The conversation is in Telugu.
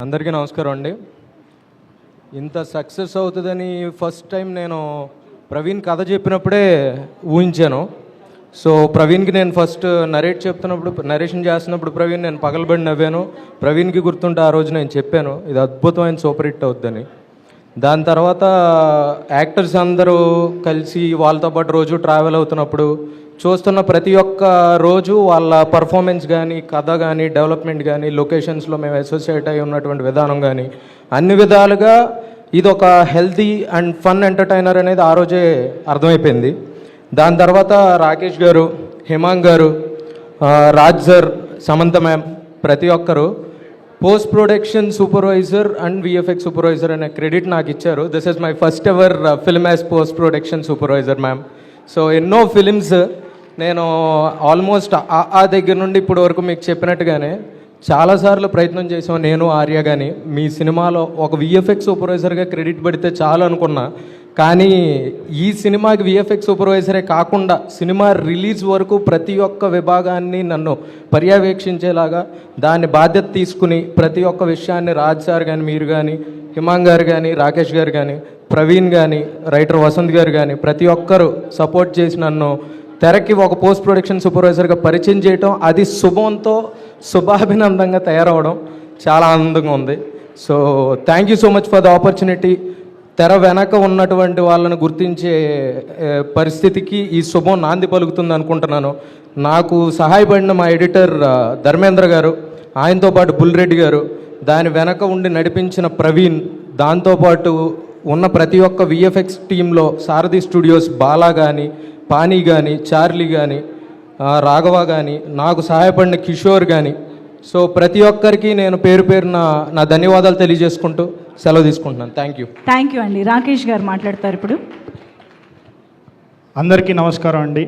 అందరికీ నమస్కారం అండి. ఇంత సక్సెస్ అవుతుందని ఫస్ట్ టైం నేను ప్రవీణ్ కథ చెప్పినప్పుడే ఊహించాను. సో ప్రవీణ్కి నేను ఫస్ట్ నరేషన్ చేస్తున్నప్పుడు ప్రవీణ్ నేను పగలబడి నవ్వాను. ప్రవీణ్కి గుర్తుంటే ఆ రోజు నేను చెప్పాను ఇది అద్భుతమైన సూపర్ హిట్ అవుద్దని. దాని తర్వాత యాక్టర్స్ అందరూ కలిసి వాళ్ళతో పాటు రోజు ట్రావెల్ అవుతున్నప్పుడు చూస్తున్న ప్రతి ఒక్క రోజు వాళ్ళ పర్ఫార్మెన్స్ కానీ, కథ కానీ, డెవలప్మెంట్ కానీ, లొకేషన్స్లో మేము అసోసియేట్ అయి ఉన్నటువంటి విధానం కానీ అన్ని విధాలుగా ఇది ఒక హెల్తీ అండ్ ఫన్ ఎంటర్టైనర్ అనేది ఆ రోజే అర్థమైపోయింది. దాని తర్వాత రాకేష్ గారు, హిమాంగ్ గారు, రాజ్ సార్, సమంత మ్యామ్ ప్రతి ఒక్కరు post production supervisor and VFX supervisor అనే క్రెడిట్ నాకు ఇచ్చారు. This is my first ever film as post production supervisor ma'am. So ఎన్నో ఫిలిమ్స్ నేను ఆల్మోస్ట్ ఆ దగ్గర నుండి ఇప్పుడు వరకు మీకు చెప్పినట్టుగానే చాలాసార్లు ప్రయత్నం చేసాం. నేను ఆర్య కానీ మీ సినిమాలో ఒక విఎఫ్ఎక్స్ సూపర్వైజర్గా క్రెడిట్ పడితే చాలు అనుకున్నా. కానీ ఈ సినిమాకి విఎఫ్ఎక్స్ సూపర్వైజరే కాకుండా సినిమా రిలీజ్ వరకు ప్రతి ఒక్క విభాగాన్ని నన్ను పర్యవేక్షించేలాగా దాన్ని బాధ్యత తీసుకుని ప్రతి ఒక్క విషయాన్ని రాజ్ సార్ కానీ, మీరు కానీ, హిమాంగ్ గారు కానీ, రాకేష్ గారు కానీ, ప్రవీణ్ కానీ, రైటర్ వసంత్ గారు కానీ ప్రతి ఒక్కరు సపోర్ట్ చేసి నన్ను తెరకి ఒక పోస్ట్ ప్రొడక్షన్ సూపర్వైజర్గా పరిచయం చేయటం, అది శుభంతో శుభాభినందంగా తయారవడం చాలా ఆనందంగా ఉంది. So thank you so much for the opportunity. తెర వెనక ఉన్నటువంటి వాళ్ళని గుర్తించే పరిస్థితికి ఈ శుభం నాంది పలుకుతుంది అనుకుంటున్నాను. నాకు సహాయపడిన మా ఎడిటర్ ధర్మేంద్ర గారు, ఆయనతో పాటు బుల్రెడ్డి గారు, దాని వెనక ఉండి నడిపించిన ప్రవీణ్, దాంతోపాటు ఉన్న ప్రతి ఒక్క విఎఫ్ఎక్స్ టీంలో సారథి స్టూడియోస్ బాలా కానీ, పానీ కానీ, చార్లీ కానీ, రాఘవ కానీ, నాకు సహాయపడిన కిషోర్ కానీ, సో ప్రతి ఒక్కరికి నేను పేరు పేరున నా ధన్యవాదాలు తెలియజేసుకుంటూ సెలవు తీసుకుంటున్నాను. థ్యాంక్ యూ అండి. రాకేష్ గారు మాట్లాడతారు ఇప్పుడు. అందరికీ నమస్కారం అండి.